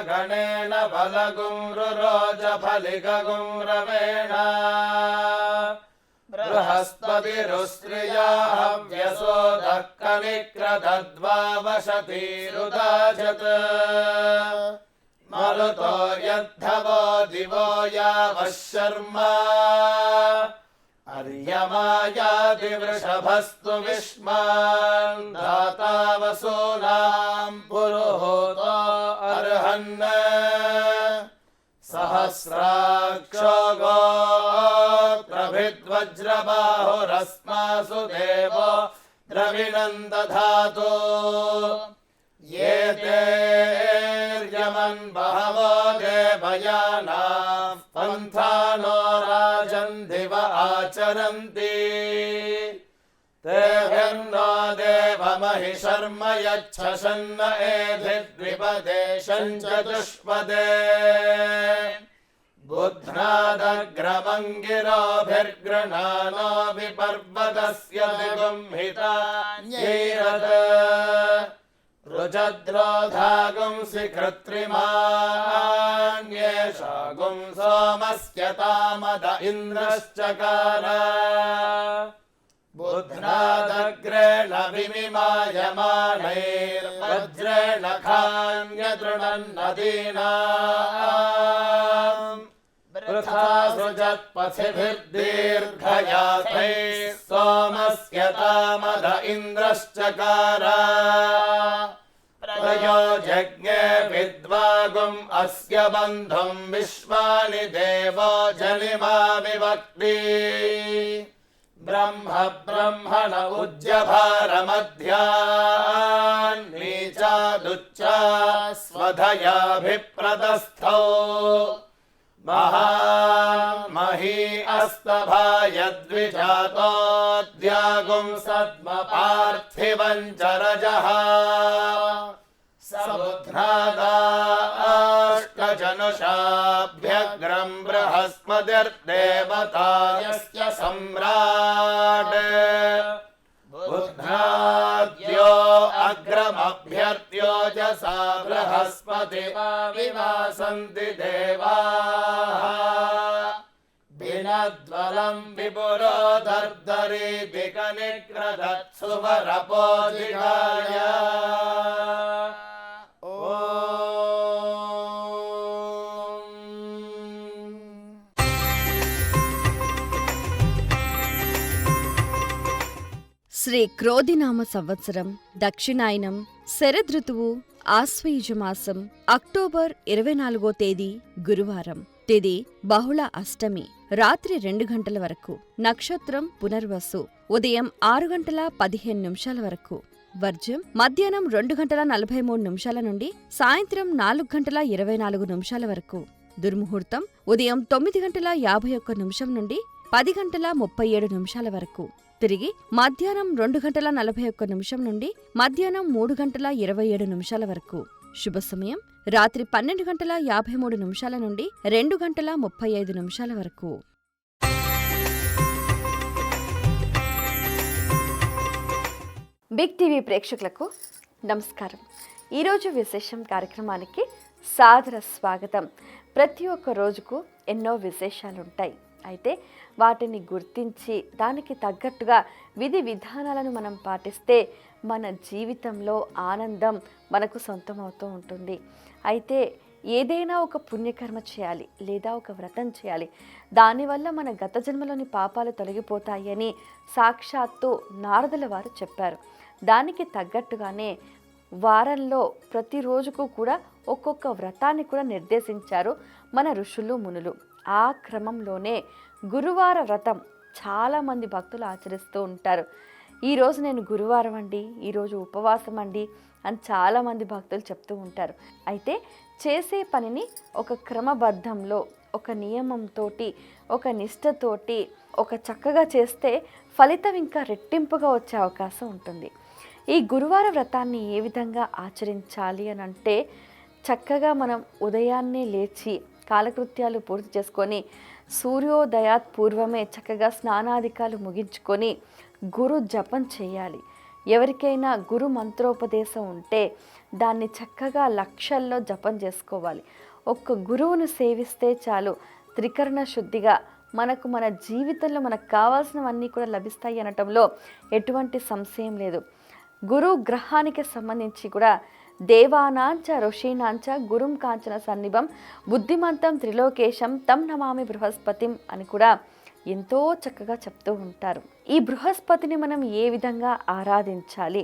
गणेन बलगुं रुरोजफलिगुं रवेण बृहस्पतिरुस्त्रिया हव्यसो दक्कनिक्रदद्वावशतीरुदाजत् मरुतो यद्धवो दिवो यावः शर्मा अर्यमायादिवृषभस्तु विष्मान् दाता वसूनां पुरुहूतो अर्हन् सहस्राक्षो गोत्रभिद्वज्रबाहुरस्मासु देवो द्रविणं दधातु ये तेर्यमन् बहवो देवयानाः पन्थानो राजन् दिव आचरन्ति तेभिर्नो देवमहि शर्म यच्छन्न एभिर्द्विपदेशं चतुष्पदे बुध्नादग्रमङ्गिरोभिर्गृणानो विपर्वतस्य दिगुंहितान्यैरत् रुजद्रोधागुंसि कृत्रिमान्येषागुं सोमस्य तामद इन्द्रश्चकार बुध्नादग्रेण विमिमायमानैर्वज्रेण खान्यतृणन्नदीनाम् वृथा सृजत्पथिभिर्दीर्घयाथैः सोमस्य तामद इन्द्रश्चकार प्रयोजज्ञे विद्वागुम् अस्य बन्धुं विश्वानि देवो जनिमा विवक्ति ब्रह्म ब्रह्मण उज्जभारमध्यान्नीचादुच्चा स्वधयाभिप्रदस्थौ महामही अस्तभायद्विजातोऽद्यागुं सद्म पार्थिवं चरजः समुद्रादाष्टजनुषाभ्यग्रं बृहस्पतिर्देवता यस्य सम्राट् बुध्नाद्यो अग्रमभ्यर्त्योजसा बृहस्पतिमाविवासन्ति देवाः बिनद्वलं विपुरो दर्दरीति कनिक्रदत्सुवरपोजिगाय శ్రీ క్రోధినామ సంవత్సరం దక్షిణాయనం శరదృతువు ఆశ్వయుజమాసం అక్టోబర్ 24వ తేదీ గురువారం. తిథి బహుళ అష్టమి. రాత్రి 2 గంటల వరకు. నక్షత్రం పునర్వసు. ఉదయం 6:15 వరకు. వర్జ్యం మధ్యాహ్నం 2:43 నుండి సాయంత్రం 4:24 వరకు. దుర్ముహూర్తం ఉదయం 9:51 నుండి 10:37 వరకు. తిరిగి మధ్యాహ్నం 2:41 నుండి మధ్యాహ్నం 3:27 వరకు. శుభ సమయం రాత్రి 12:53 నుండి 2:35 వరకు. బిగ్ టీవీ ప్రేక్షకులకు నమస్కారం. ఈరోజు విశేషం కార్యక్రమానికి సాదర స్వాగతం. ప్రతి ఒక్క రోజుకు ఎన్నో విశేషాలుంటాయి. అయితే వాటిని గుర్తించి దానికి తగ్గట్టుగా విధి విధానాలను మనం పాటిస్తే మన జీవితంలో ఆనందం మనకు సొంతమవుతూ ఉంటుంది. అయితే ఏదైనా ఒక పుణ్యకర్మ చేయాలి లేదా ఒక వ్రతం చేయాలి, దానివల్ల మన గత జన్మలోని పాపాలు తొలగిపోతాయి అని సాక్షాత్తు నారదుల వారు చెప్పారు. దానికి తగ్గట్టుగానే వారంలో ప్రతిరోజుకు కూడా ఒక్కొక్క వ్రతాన్ని కూడా నిర్దేశించారు మన ఋషులు మునులు. ఆ క్రమంలోనే గురువార వ్రతం చాలామంది భక్తులు ఆచరిస్తూ ఉంటారు. ఈరోజు నేను గురువారం అండి, ఈరోజు ఉపవాసం అండి అని చాలామంది భక్తులు చెప్తూ ఉంటారు. అయితే చేసే పనిని ఒక క్రమబద్ధంలో, ఒక నియమంతో, ఒక నిష్ఠతోటి ఒక చక్కగా చేస్తే ఫలితం ఇంకా రెట్టింపుగా వచ్చే అవకాశం ఉంటుంది. ఈ గురువార వ్రతాన్ని ఏ విధంగా ఆచరించాలి అని అంటే, చక్కగా మనం ఉదయాన్నే లేచి కాలకృత్యాలు పూర్తి చేసుకొని సూర్యోదయాత్ పూర్వమే చక్కగా స్నానాధికాలు ముగించుకొని గురు జపం చేయాలి. ఎవరికైనా గురు మంత్రోపదేశం ఉంటే దాన్ని చక్కగా లక్షల్లో జపం చేసుకోవాలి. ఒక్క గురువును సేవిస్తే చాలు, త్రికరణ శుద్ధిగా మనకు మన జీవితంలో మనకు కావాల్సినవన్నీ కూడా లభిస్తాయి అనటంలో ఎటువంటి సంశయం లేదు. గురు గ్రహానికి సంబంధించి కూడా దేవానాంచ ఋషీనాంచ గురుం కాంచన సన్నిభం బుద్ధిమంతం త్రిలోకేశం తం నమామి బృహస్పతిం అని కూడా ఎంతో చక్కగా చెప్తూ ఉంటారు. ఈ బృహస్పతిని మనం ఏ విధంగా ఆరాధించాలి?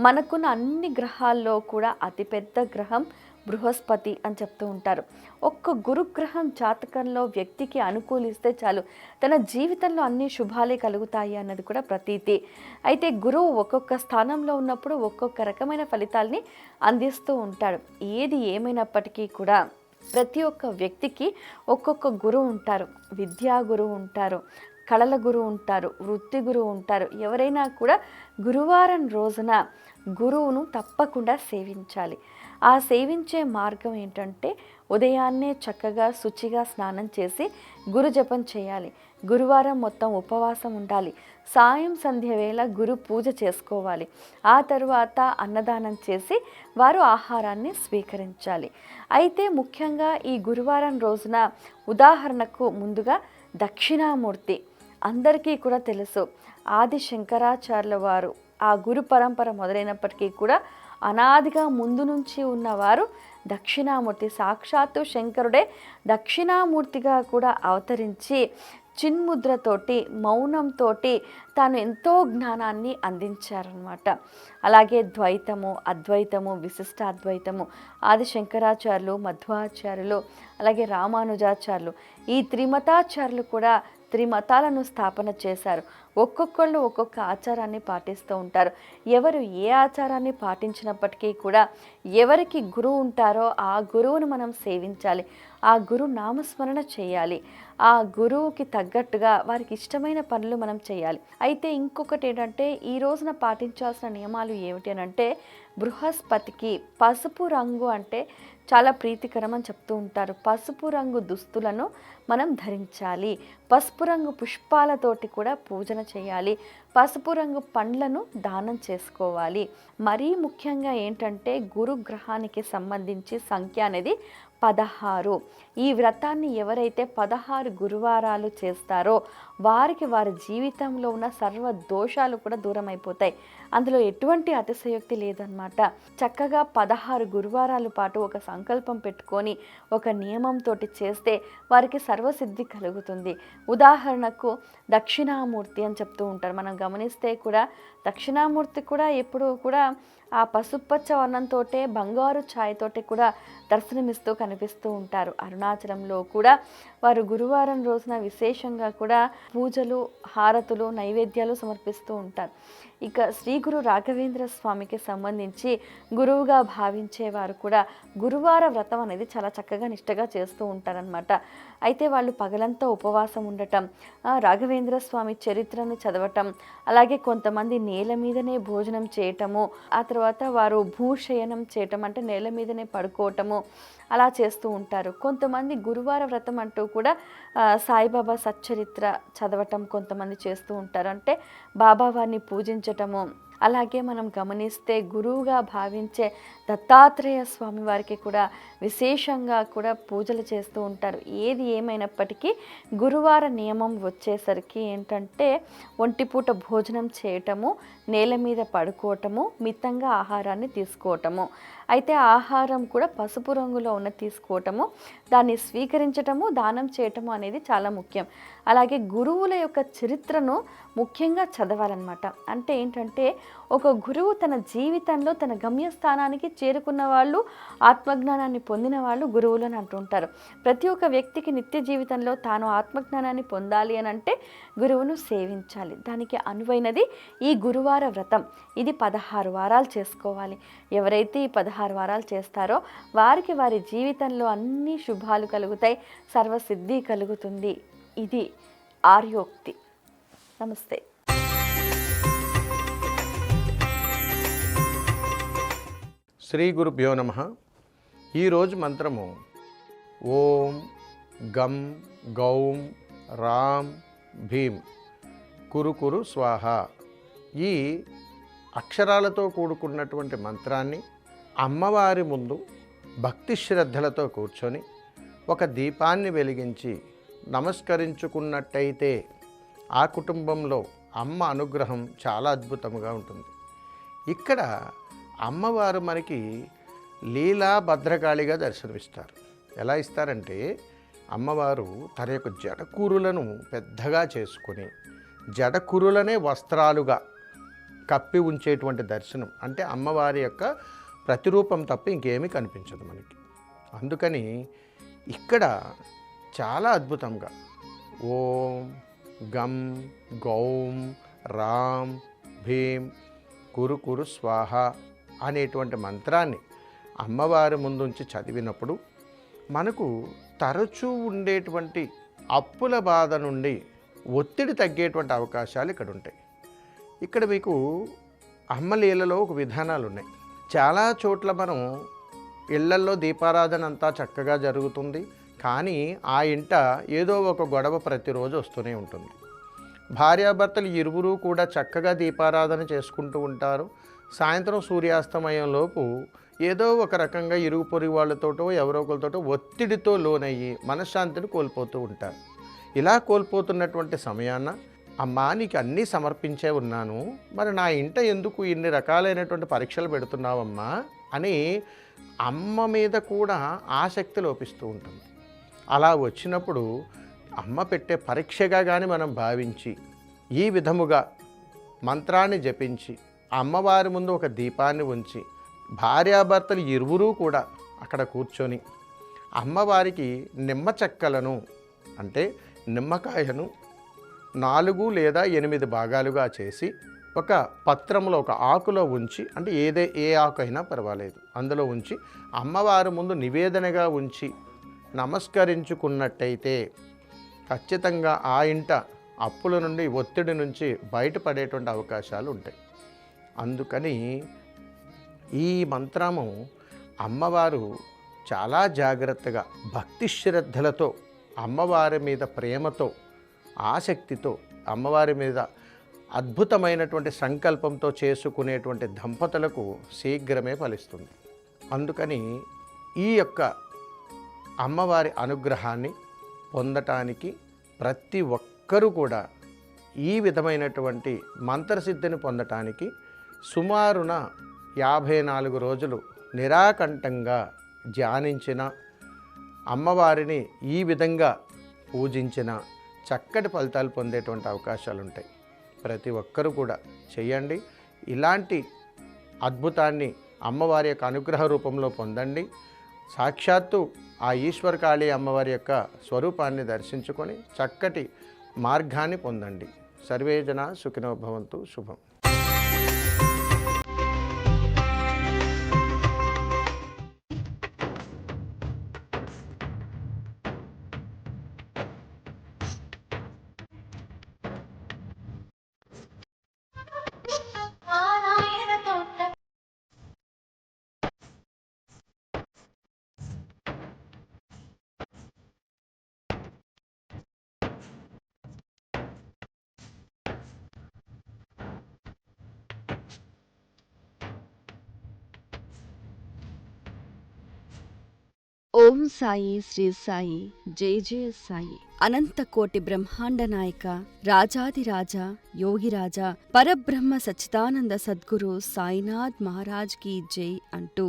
మనకున్న అన్ని గ్రహాల్లో కూడా అతిపెద్ద గ్రహం బృహస్పతి అని చెప్తూ ఉంటారు. ఒక్క గురుగ్రహం జాతకంలో వ్యక్తికి అనుకూలిస్తే చాలు, తన జీవితంలో అన్ని శుభాలే కలుగుతాయి అన్నది కూడా ప్రతీతి. అయితే గురువు ఒక్కొక్క స్థానంలో ఉన్నప్పుడు ఒక్కొక్క రకమైన ఫలితాల్ని అందిస్తూ ఉంటాడు. ఏది ఏమైనప్పటికీ కూడా ప్రతి ఒక్క వ్యక్తికి ఒక్కొక్క గురువు ఉంటారు. విద్యా గురువు ఉంటారు, కళల గురువు ఉంటారు, వృత్తి గురువు ఉంటారు. ఎవరైనా కూడా గురువారం రోజున గురువును తప్పకుండా సేవించాలి. ఆ సేవించే మార్గం ఏంటంటే ఉదయాన్నే చక్కగా శుచిగా స్నానం చేసి గురు జపం చేయాలి. గురువారం మొత్తం ఉపవాసం ఉండాలి. సాయం సంధ్య వేళ గురు పూజ చేసుకోవాలి. ఆ తరువాత అన్నదానం చేసి వారు ఆహారాన్ని స్వీకరించాలి. అయితే ముఖ్యంగా ఈ గురువారం రోజున ఉదాహరణకు ముందుగా దక్షిణామూర్తి అందరికీ కూడా తెలుసు. ఆది శంకరాచార్యుల వారు ఆ గురు పరంపర మొదలైనప్పటికీ కూడా అనాదిగా ముందు నుంచి ఉన్నవారు దక్షిణామూర్తి. సాక్షాత్తు శంకరుడే దక్షిణామూర్తిగా కూడా అవతరించి చిన్ముద్రతోటి మౌనంతో తాను ఎంతో జ్ఞానాన్ని అందించారనమాట. అలాగే ద్వైతము, అద్వైతము, విశిష్ట అద్వైతము ఆది శంకరాచార్యులు, మధ్వాచార్యులు, అలాగే రామానుజాచార్యులు, ఈ త్రిమతాచార్యులు కూడా త్రిమతాలను స్థాపన చేశారు. ఒక్కొక్కళ్ళు ఒక్కొక్క ఆచారాన్ని పాటిస్తూ ఉంటారు. ఎవరు ఏ ఆచారాన్ని పాటించినప్పటికీ కూడా ఎవరికి గురువు ఉంటారో ఆ గురువును మనం సేవించాలి. ఆ గురు నామస్మరణ చేయాలి. ఆ గురువుకి తగ్గట్టుగా వారికి ఇష్టమైన పనులు మనం చేయాలి. అయితే ఇంకొకటి ఏంటంటే ఈ రోజున పాటించాల్సిన నియమాలు ఏమిటి అని అంటే, బృహస్పతికి పసుపు రంగు అంటే చాలా ప్రీతికరం అని చెప్తూ ఉంటారు. పసుపు రంగు దుస్తులను మనం ధరించాలి. పసుపు రంగు పుష్పాలతోటి కూడా పూజన చేయాలి. పసుపు రంగు పండ్లను దానం చేసుకోవాలి. మరీ ముఖ్యంగా ఏంటంటే గురుగ్రహానికి సంబంధించి సంఖ్య అనేది 16. ఈ వ్రతాన్ని ఎవరైతే 16 గురువారాలు చేస్తారో వారికి వారి జీవితంలో ఉన్న సర్వ దోషాలు కూడా దూరం అయిపోతాయి. అందులో ఎటువంటి అతిశయోక్తి లేదన్నమాట. చక్కగా 16 గురువారాల పాటు ఒక సంకల్పం పెట్టుకొని ఒక నియమంతో చేస్తే వారికి సర్వసిద్ధి కలుగుతుంది. ఉదాహరణకు దక్షిణామూర్తి అని చెప్తూ ఉంటారు. మనం గమనిస్తే కూడా దక్షిణామూర్తి కూడా ఎప్పుడూ కూడా ఆ పసుపచ్చ వర్ణంతో బంగారు ఛాయతోటి కూడా దర్శనమిస్తూ కనిపిస్తూ ఉంటారు. అరుణాచలంలో కూడా వారు గురువారం రోజున విశేషంగా కూడా పూజలు, హారతులు, నైవేద్యాలు సమర్పిస్తూ ఉంటారు. ఇక శ్రీ గురు రాఘవేంద్ర స్వామికి సంబంధించి గురువుగా భావించేవారు కూడా గురువార వ్రతం అనేది చాలా చక్కగా నిష్టగా చేస్తూ ఉంటారనమాట. అయితే వాళ్ళు పగలంతా ఉపవాసం ఉండటం, రాఘవేంద్ర స్వామి చరిత్రను చదవటం, అలాగే కొంతమంది నేల మీదనే భోజనం చేయటము, ఆ తర్వాత వారు భూశయనం చేయటం అంటే నేల మీదనే పడుకోవటము అలా చేస్తూ ఉంటారు. కొంతమంది గురువార వ్రతం అంటూ కూడా సాయిబాబా సచ్చరిత్ర చదవటం కొంతమంది చేస్తూ ఉంటారు. అంటే బాబావారిని పూజించటము. అలాగే మనం గమనిస్తే గురువుగా భావించే దత్తాత్రేయ స్వామి వారికి కూడా విశేషంగా కూడా పూజలు చేస్తూ ఉంటారు. ఏది ఏమైనప్పటికీ గురువార నియమం వచ్చేసరికి ఏంటంటే ఒంటిపూట భోజనం చేయటము, నేల మీద పడుకోవటము, మితంగా ఆహారాన్ని తీసుకోవటము. అయితే ఆహారం కూడా పసుపు రంగులో ఉన్న తీసుకోవటము, దాన్ని స్వీకరించటము, దానం చేయటము అనేది చాలా ముఖ్యం. అలాగే గురువుల యొక్క చరిత్రను ముఖ్యంగా చదవాలన్నమాట. అంటే ఏంటంటే ఒక గురువు తన జీవితంలో తన గమ్యస్థానానికి చేరుకున్న వాళ్ళు, ఆత్మజ్ఞానాన్ని పొందిన వాళ్ళు గురువులు అని అంటుంటారు. ప్రతి ఒక్క వ్యక్తికి నిత్య జీవితంలో తాను ఆత్మజ్ఞానాన్ని పొందాలి అని అంటే గురువును సేవించాలి. దానికి అనువైనది ఈ గురువార వ్రతం. ఇది 16 వారాలు చేసుకోవాలి. ఎవరైతే ఈ 16 వారాలు చేస్తారో వారికి వారి జీవితంలో అన్ని శుభాలు కలుగుతాయి, సర్వసిద్ధి కలుగుతుంది. ఇది ఆర్యోక్తి. నమస్తే. శ్రీ గురుభ్యో నమః. ఈరోజు మంత్రము ఓం గం గౌం రాం భీం కురు కురు స్వాహ. ఈ అక్షరాలతో కూడుకున్నటువంటి మంత్రాన్ని అమ్మవారి ముందు భక్తి శ్రద్ధలతో కూర్చొని ఒక దీపాన్ని వెలిగించి నమస్కరించుకున్నట్టయితే ఆ కుటుంబంలో అమ్మ అనుగ్రహం చాలా అద్భుతంగా ఉంటుంది. ఇక్కడ అమ్మవారు మనకి లీలా భద్రకాళిగా దర్శనమిస్తారు. ఎలా ఇస్తారంటే అమ్మవారు తన యొక్క జడకూరులను పెద్దగా చేసుకొని జడకూరులనే వస్త్రాలుగా కప్పి ఉంచేటువంటి దర్శనం. అంటే అమ్మవారి యొక్క ప్రతిరూపం తప్ప ఇంకేమీ కనిపించదు మనకి. అందుకని ఇక్కడ చాలా అద్భుతంగా ఓం గం గౌం రాం భీం కురు కురు స్వాహ అనేటువంటి మంత్రాన్ని అమ్మవారి ముందుంచి చదివినప్పుడు మనకు తరచూ ఉండేటువంటి అప్పుల బాధ నుండి ఒత్తిడి తగ్గేటువంటి అవకాశాలు ఇక్కడ ఉంటాయి. ఇక్కడ మీకు అమ్మ లీలలో ఒక విధానాలు ఉన్నాయి. చాలా చోట్ల మనం ఇళ్లల్లో దీపారాధన అంతా చక్కగా జరుగుతుంది, కానీ ఆ ఇంట ఏదో ఒక గొడవ ప్రతిరోజు వస్తూనే ఉంటుంది. భార్యాభర్తలు ఇరువురు కూడా చక్కగా దీపారాధన చేసుకుంటూ ఉంటారు. సాయంత్రం సూర్యాస్తమయంలోపు ఏదో ఒక రకంగా ఇరుగు పొరుగు వాళ్ళతోటో ఎవరో ఒకరితోటో ఒత్తిడితో లోనయ్యి మనశ్శాంతిని కోల్పోతూ ఉంటారు. ఇలా కోల్పోతున్నటువంటి సమయాన అమ్మా నీకు అన్నీ సమర్పించే ఉన్నాను, మరి నా ఇంట ఎందుకు ఇన్ని రకాలైనటువంటి పరీక్షలు పెడుతున్నావమ్మా అని అమ్మ మీద కూడా ఆసక్తి లోపిస్తూ ఉంటుంది. అలా వచ్చినప్పుడు అమ్మ పెట్టే పరీక్షగా కానీ మనం భావించి ఈ విధముగా మంత్రాన్ని జపించి అమ్మవారి ముందు ఒక దీపాన్ని ఉంచి భార్యాభర్తలు ఇరువురూ కూడా అక్కడ కూర్చొని అమ్మవారికి నిమ్మ చెక్కలను అంటే నిమ్మకాయను 4 లేదా 8 భాగాలుగా చేసి ఒక పత్రంలో ఒక ఆకులో ఉంచి, అంటే ఏ ఆకు అయినా పర్వాలేదు, అందులో ఉంచి అమ్మవారి ముందు నివేదనగా ఉంచి నమస్కరించుకున్నట్టయితే ఖచ్చితంగా ఆ ఇంట అప్పుల నుండి ఒత్తిడి నుంచి బయటపడేటువంటి అవకాశాలు ఉంటాయి. అందుకని ఈ మంత్రము అమ్మవారు చాలా జాగ్రత్తగా భక్తి శ్రద్ధలతో అమ్మవారి మీద ప్రేమతో ఆసక్తితో అమ్మవారి మీద అద్భుతమైనటువంటి సంకల్పంతో చేసుకునేటువంటి దంపతులకు శీఘ్రమే ఫలిస్తుంది. అందుకని ఈ యొక్క అమ్మవారి అనుగ్రహాన్ని పొందటానికి ప్రతి ఒక్కరూ కూడా ఈ విధమైనటువంటి మంత్రసిద్ధిని పొందటానికి సుమారున 54 రోజులు నిరాకంఠంగా ధ్యానించిన అమ్మవారిని ఈ విధంగా పూజించిన చక్కటి ఫలితాలు పొందేటువంటి అవకాశాలు ఉంటాయి. ప్రతి ఒక్కరూ కూడా చేయండి. ఇలాంటి అద్భుతాన్ని అమ్మవారి యొక్క అనుగ్రహ రూపంలో పొందండి. సాక్షాత్తు ఆ ఈశ్వరకాళి అమ్మవారి యొక్క స్వరూపాన్ని దర్శించుకొని చక్కటి మార్గాన్ని పొందండి. సర్వే జనా సుఖినో భవంతు. శుభం. ఓం సాయి శ్రీ సాయి జయ జయ సాయి. అనంత కోటి బ్రహ్మాండ నాయక రాజాదిరాజ యోగిరాజ పరబ్రహ్మ సచ్చిదానంద సద్గురు సాయినాథ్ మహారాజ్ కీ జై అంటూ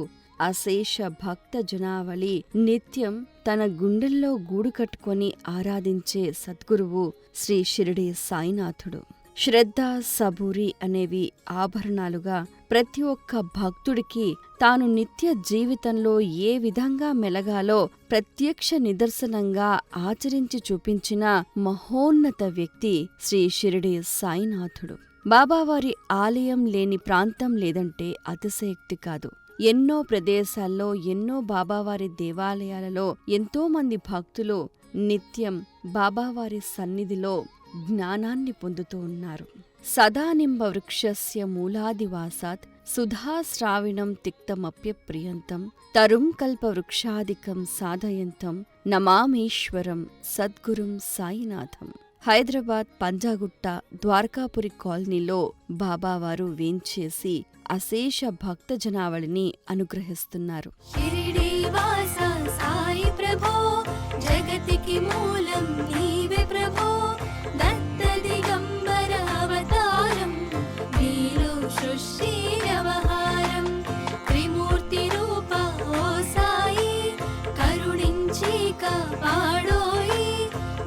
అశేష భక్త జనావళి నిత్యం తన గుండెల్లో గూడు కట్టుకొని ఆరాధించే సద్గురువు శ్రీ షిరిడి సాయినాథుడు. శ్రద్ధ సబూరి అనేవి ఆభరణాలుగా ప్రతి ఒక్క భక్తుడికి తాను నిత్య జీవితంలో ఏ విధంగా మెలగాలో ప్రత్యక్ష నిదర్శనంగా ఆచరించి చూపించిన మహోన్నత వ్యక్తి శ్రీ షిరిడి సాయినాథుడు. బాబావారి ఆలయం లేని ప్రాంతం లేదంటే అతిశయోక్తి కాదు. ఎన్నో ప్రదేశాల్లో ఎన్నో బాబావారి దేవాలయాలలో ఎంతోమంది భక్తులు నిత్యం బాబావారి సన్నిధిలో జ్ఞానాన్ని పొందుతూ ఉన్నారు. సదానింబ వృక్షస్య మూలాదివాసాత్ సుధాశ్రావిణం తిక్తమప్యప్రియంతం తరుం కల్పవృక్షాదికం సాధయంతం నమామీశ్వరం సద్గురుం సాయినాథం. హైదరాబాద్ పంజాగుట్ట ద్వారకాపురి కాలనీలో బాబావారు వేంచేసి అశేష భక్త జనావళిని అనుగ్రహిస్తున్నారు. షిరిడీ వాస సాయి ప్రభో, జగతికి మూలం నీవే ప్రభో, దత్త దిగంబర అవతారం, నీలో సృష్టి వ్యవహారం, త్రిమూర్తి రూప ఓ సాయి, కరుణించి కాపాడోయి,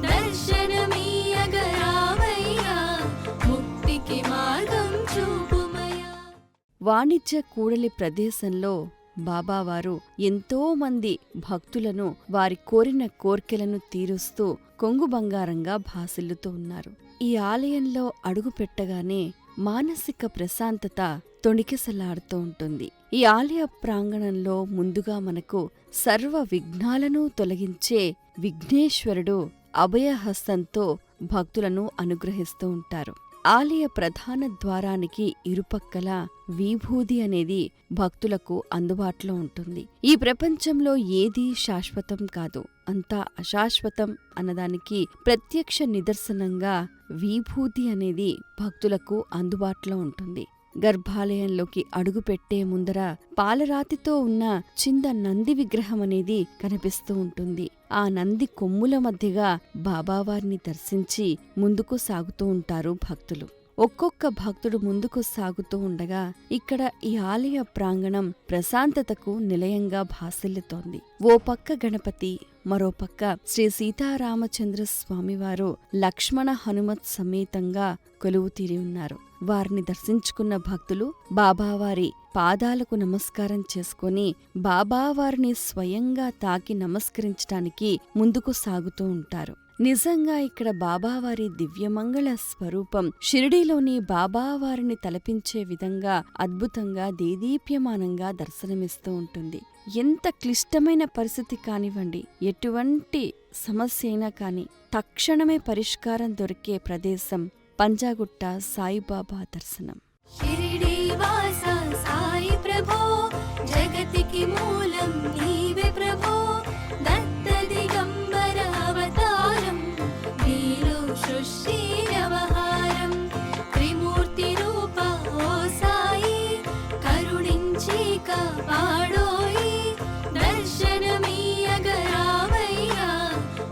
దర్శనమీయగరావయ్యా, ముక్తికి మార్గం చూపుమయ్యా. వాణిజ్య కూడలి ప్రదేశంలో బాబావారు ఎంతో మంది భక్తులను వారి కోరిన కోర్కెలను తీరుస్తూ కొంగు బంగారంగా భాసిల్లుతూ ఉన్నారు. ఈ ఆలయంలో అడుగు పెట్టగానే మానసిక ప్రశాంతత తొణికిసలాడుతూ ఉంటుంది. ఈ ఆలయ ప్రాంగణంలో ముందుగా మనకు సర్వ విఘ్నాలను తొలగించే విఘ్నేశ్వరుడు అభయహస్తంతో భక్తులను అనుగ్రహిస్తూ ఉంటారు. ఆలయ ప్రధాన ద్వారానికి ఇరుపక్కల విభూది అనేది భక్తులకు అందుబాటులో ఉంటుంది. ఈ ప్రపంచంలో ఏదీ శాశ్వతం కాదు, అంతా అశాశ్వతం అన్నదానికి ప్రత్యక్ష నిదర్శనంగా విభూది అనేది భక్తులకు అందుబాటులో ఉంటుంది. గర్భాలయంలోకి అడుగుపెట్టే ముందర పాలరాతితో ఉన్న చిన్న నంది విగ్రహం అనేది కనిపిస్తూ ఉంటుంది. ఆ నంది కొమ్ముల మధ్యగా బాబావారిని దర్శించి ముందుకు సాగుతూ ఉంటారు భక్తులు. ఒక్కొక్క భక్తుడు ముందుకు సాగుతూ ఉండగా ఇక్కడ ఈ ఆలయ ప్రాంగణం ప్రశాంతతకు నిలయంగా భాసిల్లుతోంది. ఓ పక్క గణపతి, మరోపక్క శ్రీ సీతారామచంద్ర స్వామివారు లక్ష్మణ హనుమత్ సమేతంగా కొలువుతీరి ఉన్నారు. వారిని దర్శించుకున్న భక్తులు బాబావారి పాదాలకు నమస్కారం చేసుకొని బాబావారిని స్వయంగా తాకి నమస్కరించటానికి ముందుకు సాగుతూ ఉంటారు. నిజంగా ఇక్కడ బాబావారి దివ్యమంగళ స్వరూపం షిరిడీలోని బాబావారిని తలపించే విధంగా అద్భుతంగా దేదీప్యమానంగా దర్శనమిస్తూ ఉంటుంది. ఎంత క్లిష్టమైన పరిస్థితి కానివ్వండి, ఎటువంటి సమస్య అయినా కాని తక్షణమే పరిష్కారం దొరికే ప్రదేశం పంజాగుట్ట సాయిబాబా దర్శనం. షిరిడీ వాస సాయి ప్రభో, జగతికి మూలం నీవే ప్రభో, దత్త దిగంబర అవతారం, నీలో సృష్టి వ్యవహారం, త్రిమూర్తి రూప ఓ సాయి, కరుణించి కాపాడోయి, దర్శనమీయగరావయ్యా,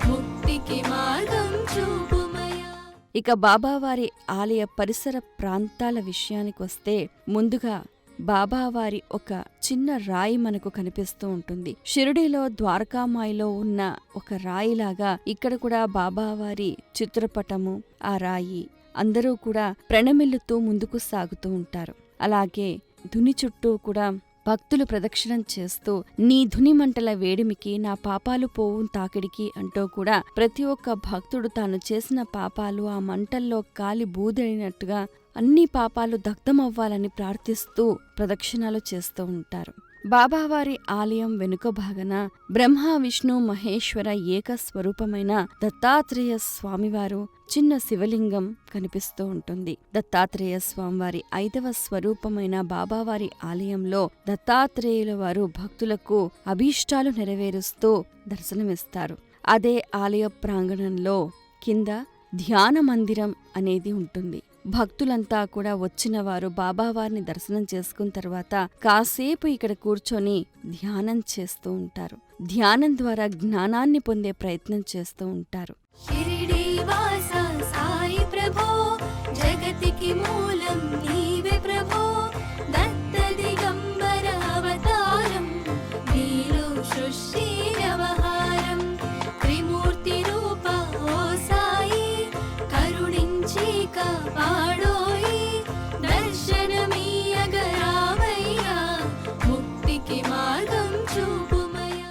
ముక్తికి మార్గం చూపుమయ్యా. ఇక బాబావారి ఆలయ పరిసర ప్రాంతాల విషయానికొస్తే ముందుగా బాబావారి ఒక చిన్న రాయి మనకు కనిపిస్తూ ఉంటుంది. షిరిడీలో ద్వారకామాయిలో ఉన్న ఒక రాయిలాగా ఇక్కడ కూడా బాబావారి చిత్రపటము, ఆ రాయి అందరూ కూడా ప్రణమిల్లుతూ ముందుకు సాగుతూ ఉంటారు. అలాగే ధుని చుట్టూ కూడా భక్తులు ప్రదక్షిణం చేస్తూ నీ ధుని మంటల వేడిమికి నా పాపాలు పోవు తాకిడికి అంటూ కూడా ప్రతి ఒక్క భక్తుడు తాను చేసిన పాపాలు ఆ మంటల్లో కాలి బూదైనట్టుగా అన్ని పాపాలు దగ్ధమవ్వాలని ప్రార్థిస్తూ ప్రదక్షిణాలు చేస్తూ ఉంటారు. బాబావారి ఆలయం వెనుక భాగన బ్రహ్మ విష్ణు మహేశ్వర ఏకస్వరూపమైన దత్తాత్రేయ స్వామివారు చిన్న శివలింగం కనిపిస్తూ ఉంటుంది. దత్తాత్రేయ స్వామివారి 5వ స్వరూపమైన బాబావారి ఆలయంలో దత్తాత్రేయుల వారు భక్తులకు అభీష్టాలు నెరవేరుస్తూ దర్శనమిస్తారు. అదే ఆలయ ప్రాంగణంలో కింద ధ్యాన మందిరం అనేది ఉంటుంది. భక్తులంతా కూడా వచ్చిన వారు బాబావారిని దర్శనం చేసుకున్న తర్వాత కాసేపు ఇక్కడ కూర్చొని ధ్యానం చేస్తూ ఉంటారు. ధ్యానం ద్వారా జ్ఞానాన్ని పొందే ప్రయత్నం చేస్తూ ఉంటారు. షిరిడీ వాస సాయి ప్రభో, జగతికి మూలం నీవే ప్రభో, దత్త దిగంబర అవతారం, నీలో సృష్టి వ్యవహారం, త్రిమూర్తి రూప ఓ సాయి, కరుణించి కాపాడోయి, దర్శనమీయగరావయ్యా, ముక్తికి మార్గం చూపుమయ్యా.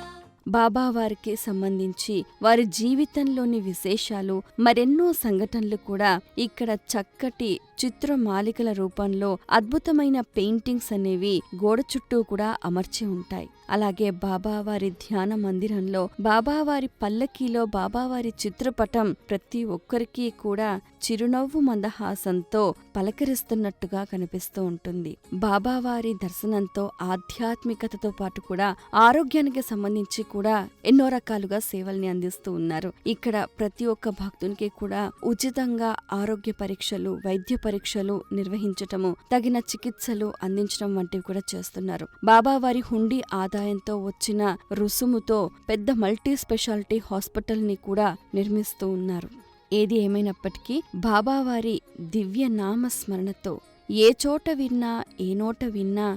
బాబావారికి సంబంధించి వారి జీవితంలోని విశేషాలు మరెన్నో సంఘటనలు కూడా ఇక్కడ చక్కటి చిత్రమాలికల రూపంలో అద్భుతమైన పెయింటింగ్స్ అనేవి గోడ చుట్టూ కూడా అమర్చి ఉంటాయి. అలాగే బాబావారి ధ్యాన మందిరంలో బాబావారి పల్లకీలో బాబావారి చిత్రపటం ప్రతి ఒక్కరికి కూడా చిరునవ్వు మందహాసంతో పలకరిస్తున్నట్టుగా కనిపిస్తూ ఉంటుంది. బాబావారి దర్శనంతో ఆధ్యాత్మికతతో పాటు కూడా ఆరోగ్యానికి సంబంధించి కూడా ఎన్నో రకాలుగా సేవల్ని అందిస్తూ ఉన్నారు. ఇక్కడ ప్రతి ఒక్క భక్తునికి కూడా ఉచితంగా ఆరోగ్య పరీక్షలు, వైద్య పరీక్షలు నిర్వహించటము, తగిన చికిత్సలు అందించడం వంటివి కూడా చేస్తున్నారు. బాబావారి హుండీ ఆదాయంతో వచ్చిన రుసుముతో పెద్ద మల్టీ స్పెషాలిటీ హాస్పిటల్ ని కూడా నిర్మిస్తూ ఉన్నారు. ఏది ఏమైనప్పటికీ బాబావారి దివ్య నామస్మరణతో ఏ చోట విన్నా, ఏ నోట విన్నా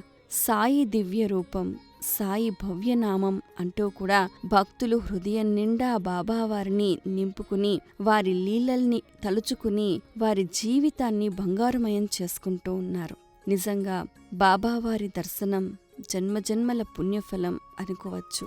సాయి దివ్య రూపం, సాయి భవ్యనామం అంటూ కూడా భక్తులు హృదయం నిండా బాబావారిని నింపుకుని వారి లీలల్ని తలుచుకుని వారి జీవితాన్ని బంగారుమయం చేసుకుంటూ ఉన్నారు. నిజంగా బాబావారి దర్శనం జన్మజన్మల పుణ్యఫలం అనుకోవచ్చు.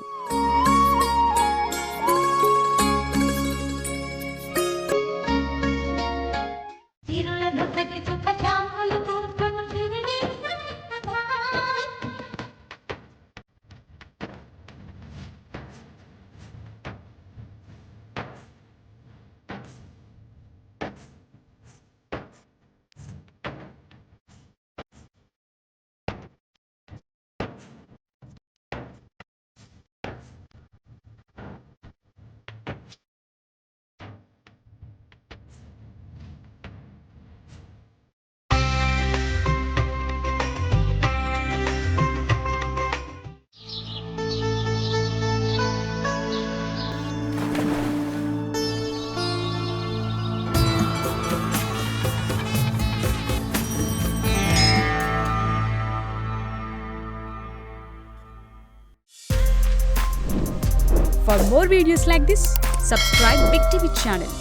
For more videos like this, subscribe Big TV channel.